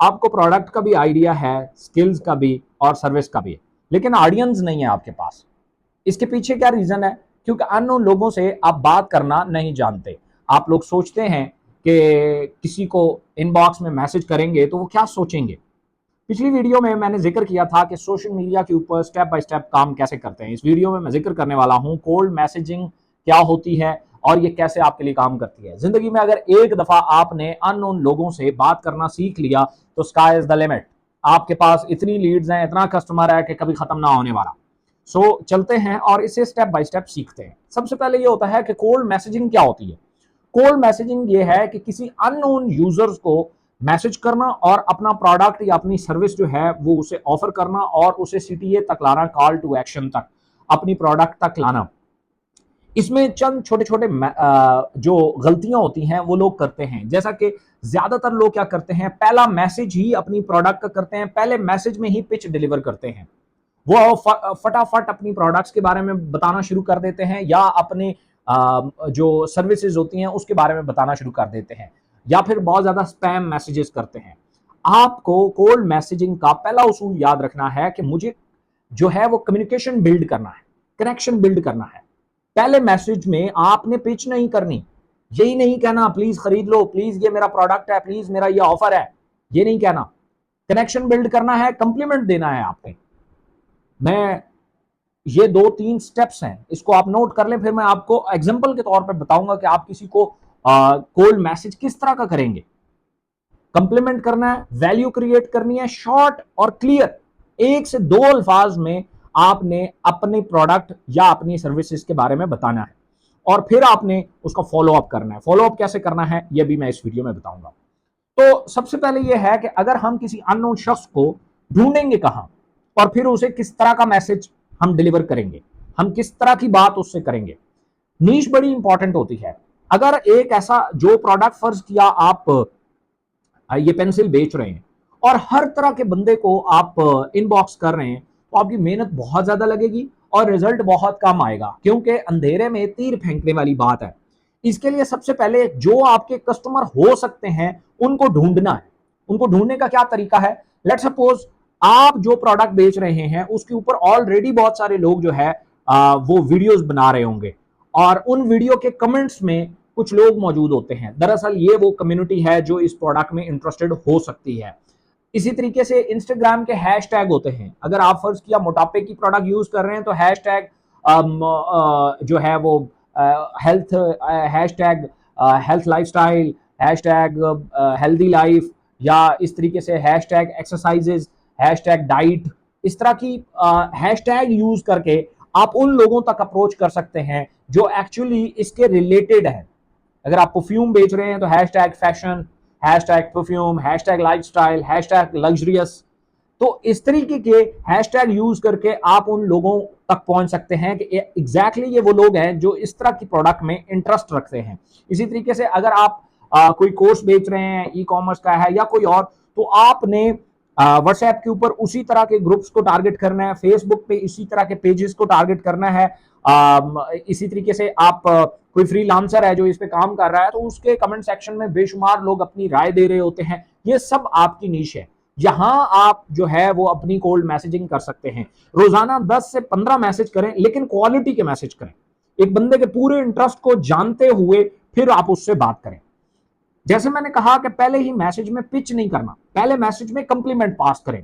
आपको प्रोडक्ट का भी आइडिया है, स्किल्स का भी और सर्विस का भी, लेकिन ऑडियंस नहीं है आपके पास। इसके पीछे क्या रीजन है? क्योंकि अननोन लोगों से आप बात करना नहीं जानते। आप लोग सोचते हैं कि किसी को इनबॉक्स में मैसेज करेंगे तो वो क्या सोचेंगे। पिछली वीडियो में मैंने जिक्र किया था कि सोशल मीडिया के ऊपर स्टेप बाय स्टेप काम कैसे करते हैं। इस वीडियो में मैं जिक्र करने वाला हूं कोल्ड मैसेजिंग क्या होती है और ये कैसे आपके लिए काम करती है। जिंदगी में अगर एक दफा आपने अननोन लोगों से बात करना सीख लिया तो स्काई इज द लिमिट। आपके पास इतनी लीड्स हैं, इतना कस्टमर है कि कभी खत्म ना होने वाला। चलते हैं और इसे स्टेप बाय स्टेप सीखते हैं। सबसे पहले ये होता है कि कोल्ड मैसेजिंग क्या होती है। कोल्ड मैसेजिंग ये है कि किसी अननोन यूजर्स को मैसेज करना और अपना प्रोडक्ट या अपनी सर्विस जो है वो उसे ऑफर करना और उसे सीटीए तक लाना, कॉल टू एक्शन तक, अपनी प्रोडक्ट तक लाना। इसमें चंद छोटे छोटे जो गलतियां होती हैं वो लोग करते हैं। जैसा कि ज्यादातर लोग क्या करते हैं, पहला मैसेज ही अपनी प्रोडक्ट का करते हैं, पहले मैसेज में ही पिच डिलीवर करते हैं। वो फटाफट अपनी प्रोडक्ट्स के बारे में बताना शुरू कर देते हैं या अपने जो सर्विसेज होती हैं उसके बारे में बताना शुरू कर देते हैं, या फिर बहुत ज्यादा स्पैम मैसेजेस करते हैं। आपको कोल्ड मैसेजिंग का पहला उसूल याद रखना है कि मुझे जो है वो कम्युनिकेशन बिल्ड करना है, कनेक्शन बिल्ड करना है। पहले मैसेज में आपने पिच नहीं करनी, यही नहीं कहना प्लीज खरीद लो, प्लीज ये मेरा प्रोडक्ट है, प्लीज मेरा ये ऑफर है, ये नहीं कहना। कनेक्शन बिल्ड करना है, कंप्लीमेंट देना है आपने। मैं ये 2-3 स्टेप्स हैं, इसको आप नोट कर लें, फिर मैं आपको एग्जांपल के तौर पर बताऊंगा कि आप किसी को कोल्ड मैसेज किस तरह का करेंगे। कंप्लीमेंट करना है, वैल्यू क्रिएट करनी है, शॉर्ट और क्लियर, 1 से 2 अल्फाज में आपने अपने प्रोडक्ट या अपनी सर्विसेज के बारे में बताना है और फिर आपने उसका फॉलो अप करना है। फॉलो अप कैसे करना है यह भी मैं इस वीडियो में बताऊंगा। तो सबसे पहले यह है कि अगर हम किसी अननोन शख्स को ढूंढेंगे कहां और फिर उसे किस तरह का मैसेज हम डिलीवर करेंगे, हम किस तरह की बात उससे करेंगे, नीश बड़ी इंपॉर्टेंट होती है। अगर एक ऐसा जो प्रोडक्ट, फर्ज किया आप ये पेंसिल बेच रहे हैं और हर तरह के बंदे को आप इनबॉक्स कर रहे हैं, तो आपकी मेहनत बहुत ज्यादा लगेगी और रिजल्ट बहुत कम आएगा, क्योंकि अंधेरे में तीर फेंकने वाली बात है। इसके लिए सबसे पहले जो आपके कस्टमर हो सकते हैं उनको ढूंढना है। उनको ढूंढने का क्या तरीका है? लेट सपोज आप जो प्रोडक्ट बेच रहे हैं उसके ऊपर ऑलरेडी बहुत सारे लोग जो है वो वीडियोस बना रहे होंगे और उन वीडियो के कमेंट्स में कुछ लोग मौजूद होते हैं। दरअसल ये वो कम्युनिटी है जो इस प्रोडक्ट में इंटरेस्टेड हो सकती है। इसी तरीके से इंस्टाग्राम के हैशटैग होते हैं। अगर आप फर्ज किया मोटापे की प्रोडक्ट यूज कर रहे हैं तो हैशटैग जो है वो health, hashtag health lifestyle, hashtag healthy life, या इस तरीके से हैशटैग एक्सरसाइजेज, हैशटैग डाइट, इस तरह की हैशटैग यूज करके आप उन लोगों तक अप्रोच कर सकते हैं जो एक्चुअली इसके रिलेटेड है। अगर आप परफ्यूम बेच रहे हैं तो hashtag fashion, hashtag perfume, hashtag lifestyle, hashtag luxurious. तो इस तरीके के हैशटैग यूज करके आप उन लोगों तक पहुंच सकते हैं कि एग्जैक्टली ये वो लोग हैं जो इस तरह की प्रोडक्ट में इंटरेस्ट रखते हैं। इसी तरीके से अगर आप कोई कोर्स बेच रहे हैं, ई कॉमर्स का है या कोई और, तो आपने व्हाट्सएप के ऊपर उसी तरह के ग्रुप्स को टारगेट करना है, फेसबुक पे इसी तरह के पेजेस को टारगेट करना है। इसी तरीके से आप कोई फ्रीलांसर है जो इस पे काम कर रहा है तो उसके कमेंट सेक्शन में बेशुमार लोग अपनी राय दे रहे होते हैं। ये सब आपकी नीश है, यहां आप जो है वो अपनी कोल्ड मैसेजिंग कर सकते हैं। रोजाना 10 से 15 मैसेज करें, लेकिन क्वालिटी के मैसेज करें। एक बंदे के पूरे इंटरेस्ट को जानते हुए फिर आप उससे बात करें। जैसे मैंने कहा कि पहले ही मैसेज में पिच नहीं करना, पहले मैसेज में कंप्लीमेंट पास करें।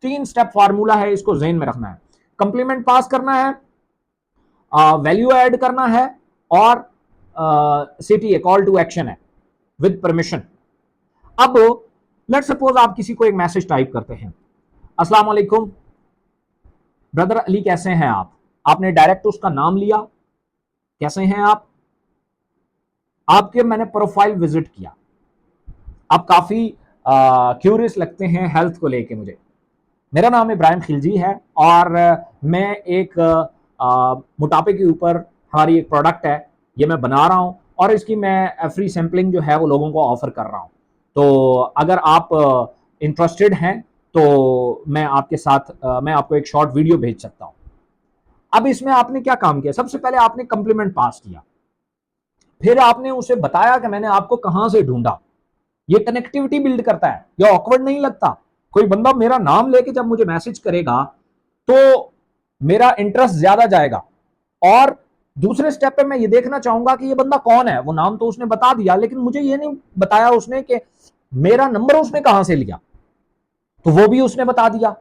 3 स्टेप फार्मूला है, इसको ज़हन में रखना है। कंप्लीमेंट पास करना है, वैल्यू ऐड करना है और सीटीए कॉल टू एक्शन है विद परमिशन। अब लेट सपोज आप किसी को एक मैसेज टाइप करते हैं, अस्सलाम वालेकुम ब्रदर अली, कैसे हैं आप? आपने डायरेक्ट उसका नाम लिया, कैसे हैं आप, आपके मैंने प्रोफाइल विजिट किया, आप काफी क्यूरियस लगते हैं हेल्थ को लेके। मुझे, मेरा नाम इब्राहिम खिलजी है और मैं एक मोटापे के ऊपर हमारी एक प्रोडक्ट है, ये मैं बना रहा हूँ और इसकी मैं फ्री सैम्पलिंग जो है वो लोगों को ऑफर कर रहा हूँ। तो अगर आप इंटरेस्टेड हैं तो मैं आपके साथ मैं आपको एक शॉर्ट वीडियो भेज सकता हूँ। अब इसमें आपने क्या काम किया? सबसे पहले आपने कंप्लीमेंट पास किया, फिर आपने उसे बताया कि मैंने आपको कहां से ढूंढा। ये कनेक्टिविटी बिल्ड करता है, ये ऑकवर्ड नहीं लगता। कोई बंदा मेरा नाम लेके जब मुझे मैसेज करेगा तो मेरा इंटरेस्ट ज्यादा जाएगा। और दूसरे स्टेप पे मैं ये देखना चाहूंगा कि ये बंदा कौन है। वो नाम तो उसने बता दिया, लेकिन मुझे ये नहीं बताया उसने कि मेरा नंबर उसने कहां से लिया, तो वो भी उसने बता दिया।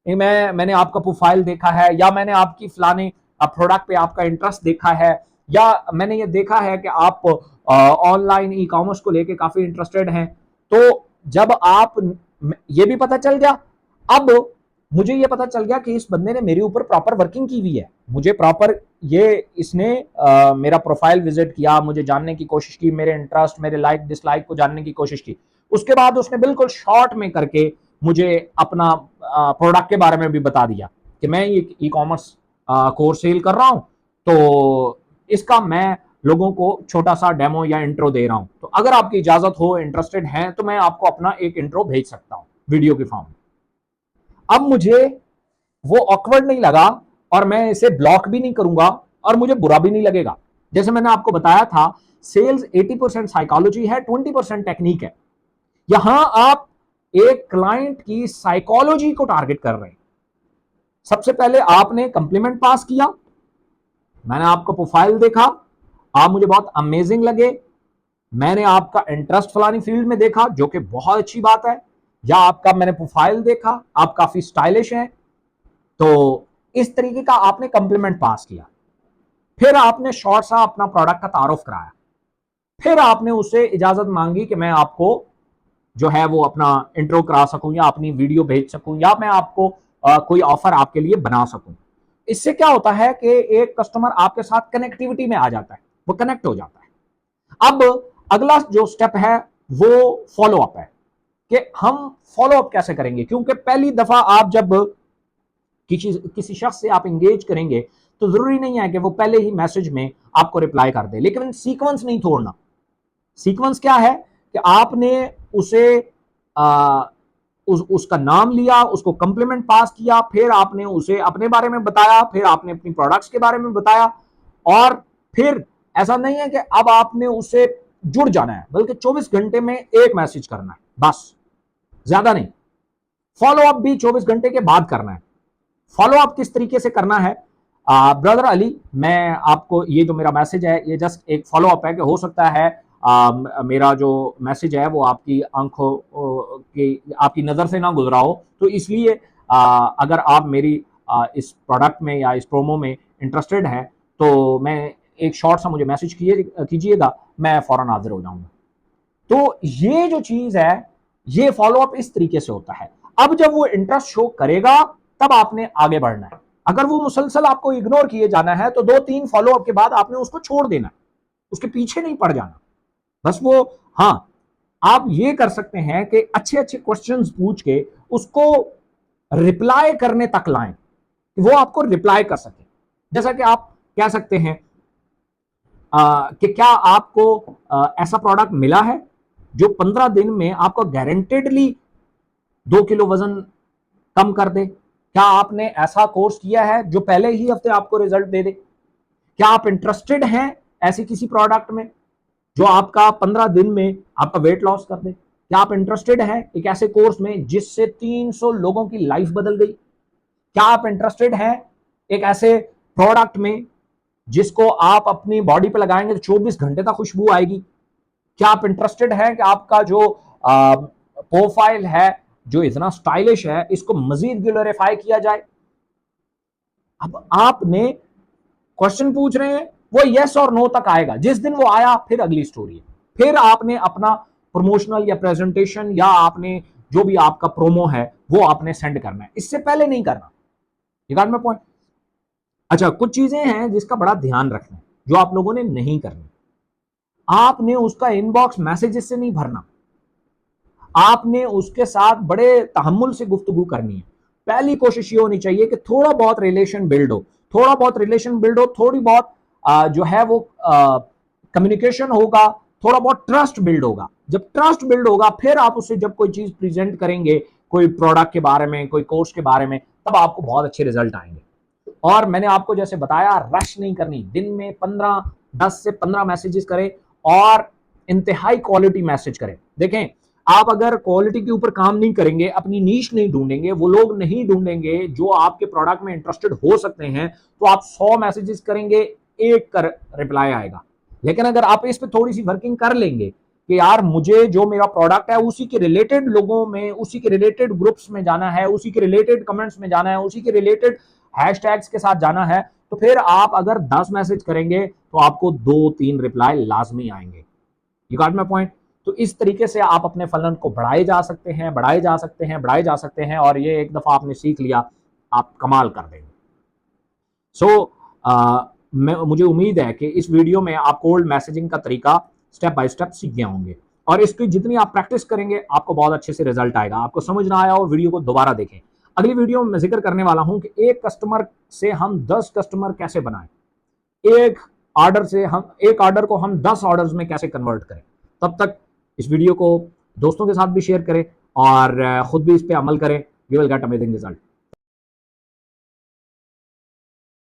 मैंने आपका प्रोफाइल देखा है, या मैंने आपकी फलाने प्रोडक्ट पे आपका इंटरेस्ट देखा है, या मैंने ये देखा है कि आप ऑनलाइन ई कॉमर्स को लेके काफी इंटरेस्टेड हैं। तो जब आप, ये भी पता चल गया, अब मुझे ये पता चल गया कि इस बंदे ने मेरे ऊपर प्रॉपर वर्किंग की हुई है। मुझे प्रॉपर इसने मेरा प्रोफाइल विजिट किया, मुझे जानने की कोशिश की, मेरे इंटरेस्ट, मेरे लाइक डिसलाइक को जानने की कोशिश की। उसके बाद उसने बिल्कुल शॉर्ट में करके मुझे अपना प्रोडक्ट के बारे में भी बता दिया कि मैं ये ई कॉमर्स कोर्स सेल कर रहा हूं, तो इसका मैं लोगों को छोटा सा डेमो या इंट्रो दे रहा हूं। तो अगर आपकी इजाजत हो, इंटरेस्टेड हैं, तो मैं आपको अपना एक इंट्रो भेज सकता हूं वीडियो के फॉर्म में। अब मुझे वो ऑकवर्ड नहीं लगा, और मैं इसे ब्लॉक भी नहीं करूंगा, और मुझे बुरा भी नहीं लगेगा। जैसे मैंने आपको बताया था, सेल्स 80% साइकोलॉजी है, 20% टेक्निक है। यहां आप एक क्लाइंट की साइकोलॉजी को टारगेट कर रहे हैं। सबसे पहले आपने कंप्लीमेंट पास किया, मैंने आपका प्रोफाइल देखा, आप मुझे बहुत अमेजिंग लगे, मैंने आपका इंटरेस्ट फलानी फील्ड में देखा, जो कि बहुत अच्छी बात है, या आपका मैंने प्रोफाइल देखा, आप काफी स्टाइलिश हैं, तो इस तरीके का आपने कंप्लीमेंट पास किया। फिर आपने शॉर्ट सा अपना प्रोडक्ट का तारुफ कराया, फिर आपने उससे इजाजत मांगी कि मैं आपको जो है वो अपना इंट्रो करा सकूं, या अपनी वीडियो भेज सकूं, या मैं आपको कोई ऑफर आपके लिए बना सकूं। इससे क्या होता है कि एक कस्टमर आपके साथ कनेक्टिविटी में आ जाता है, वो कनेक्ट हो जाता है। अब अगला जो स्टेप है वो फॉलो अप है, कि हम फॉलो अप कैसे करेंगे। क्योंकि पहली दफा आप जब किसी शख्स से आप इंगेज करेंगे, तो जरूरी नहीं है कि वो पहले ही मैसेज में आपको रिप्लाई कर दे, लेकिन सीक्वेंस नहीं तोड़ना। सीक्वेंस क्या है कि आपने उसे उसका नाम लिया, उसको कॉम्प्लीमेंट पास किया, फिर आपने उसे अपने बारे में बताया, फिर आपने अपनी प्रोडक्ट्स के बारे में बताया, और फिर ऐसा नहीं है कि अब आपने उससे जुड़ जाना है, बल्कि 24 घंटे में एक मैसेज करना है, बस, ज्यादा नहीं। फॉलो अप भी 24 घंटे के बाद करना है। फॉलो अप किस तरीके से करना है, ब्रदर अली, मैं आपको ये जो मेरा मैसेज है, ये जस्ट एक फॉलो अप है, कि हो सकता है मेरा जो मैसेज है वो आपकी आंखों की, आपकी नज़र से ना गुजरा हो, तो इसलिए अगर आप मेरी इस प्रोडक्ट में या इस प्रोमो में इंटरेस्टेड हैं, तो मैं एक शॉर्ट सा मुझे मैसेज कीजिएगा, मैं फौरन हाजिर हो जाऊंगा। तो ये जो चीज़ है, ये फॉलो अप इस तरीके से होता है। अब जब वो इंटरेस्ट शो करेगा, तब आपने आगे बढ़ना है। अगर वो मुसलसल आपको इग्नोर किए जाना है, तो 2-3 फॉलो अप के बाद आपने उसको छोड़ देना है, उसके पीछे नहीं पड़ जाना। बस वो, हाँ, आप ये कर सकते हैं कि अच्छे अच्छे क्वेश्चंस पूछ के उसको रिप्लाई करने तक लाएं, कि वो आपको रिप्लाई कर सके। जैसा कि आप कह सकते हैं कि क्या आपको ऐसा प्रोडक्ट मिला है जो 15 दिन में आपको गारंटेडली 2 किलो वजन कम कर दे? क्या आपने ऐसा कोर्स किया है जो पहले ही हफ्ते आपको रिजल्ट दे दे? क्या आप इंटरेस्टेड हैं ऐसी किसी प्रोडक्ट में जो आपका 15 दिन में आपका वेट लॉस कर दे? क्या आप इंटरेस्टेड हैं एक ऐसे कोर्स में जिससे 300 लोगों की लाइफ बदल गई? क्या आप इंटरेस्टेड हैं एक ऐसे प्रोडक्ट में जिसको आप अपनी बॉडी पे लगाएंगे तो 24 घंटे तक खुशबू आएगी? क्या आप इंटरेस्टेड हैं कि आपका जो प्रोफाइल है, जो इतना स्टाइलिश है, इसको मजीद ग्लोरीफाई किया जाए? अब आपने क्वेश्चन पूछ रहे हैं, वो यस और नो तक आएगा। जिस दिन वो आया, फिर अगली स्टोरी है। फिर आपने अपना प्रमोशनल या प्रेजेंटेशन, या आपने जो भी आपका प्रोमो है, वो आपने सेंड करना है, इससे पहले नहीं करना। You got my point? अच्छा, कुछ चीजें हैं जिसका बड़ा ध्यान रखना है, जो आप लोगों ने नहीं करनी। आपने उसका इनबॉक्स मैसेजेस से नहीं भरना, आपने उसके साथ बड़े तहम्मुल से गुफ्तगू करनी है। पहली कोशिश ये होनी चाहिए कि थोड़ा बहुत रिलेशन बिल्ड हो, थोड़ा बहुत रिलेशन बिल्ड हो, थोड़ी बहुत जो है वो कम्युनिकेशन होगा, थोड़ा बहुत ट्रस्ट बिल्ड होगा। जब ट्रस्ट बिल्ड होगा, फिर आप उससे जब कोई चीज प्रेजेंट करेंगे, कोई प्रोडक्ट के बारे में, कोई कोर्स के बारे में, तब आपको बहुत अच्छे रिजल्ट आएंगे। और मैंने आपको जैसे बताया, रश नहीं करनी। दिन में 10 से 15 मैसेजेस करें, और इंतहाई क्वालिटी मैसेज करें। देखें, आप अगर क्वालिटी के ऊपर काम नहीं करेंगे, अपनी नीश नहीं ढूंढेंगे, वो लोग नहीं ढूंढेंगे जो आपके प्रोडक्ट में इंटरेस्टेड हो सकते हैं, तो आप 100 मैसेजेस करेंगे, एक कर रिप्लाई आएगा। लेकिन अगर आप इस पे थोड़ी सी वर्किंग कर लेंगे कि यार मुझे जो मेरा प्रोडक्ट है उसी के रिलेटेड लोगों में, उसी के रिलेटेड ग्रुप्स में जाना है, उसी के रिलेटेड कमेंट्स में जाना है, उसी के रिलेटेड हैशटैग्स के साथ जाना है, तो फिर आप अगर 10 मैसेज करेंगे तो आपको 2-3 रिप्लाई लाजमी आएंगे। You got my point. तो इस तरीके से आप अपने फलन को बढ़ाए जा सकते हैं, बढ़ाए जा सकते हैं, बढ़ाए जा सकते हैं, और ये एक दफा आपने सीख लिया, आप कमाल कर देंगे। मुझे उम्मीद है कि इस वीडियो में आप कोल्ड मैसेजिंग का तरीका स्टेप बाय स्टेप सीख गए होंगे, और इसकी जितनी आप प्रैक्टिस करेंगे आपको बहुत अच्छे से रिजल्ट आएगा। आपको समझ ना आया हो, वीडियो को दोबारा देखें। अगली वीडियो में मैं जिक्र करने वाला हूं कि एक कस्टमर से हम 10 कस्टमर कैसे बनाएं, एक एक ऑर्डर को हम 10 ऑर्डर्स में कैसे कन्वर्ट करें। तब तक इस वीडियो को दोस्तों के साथ भी शेयर करें और खुद भी इस पे अमल करें। You will get amazing result.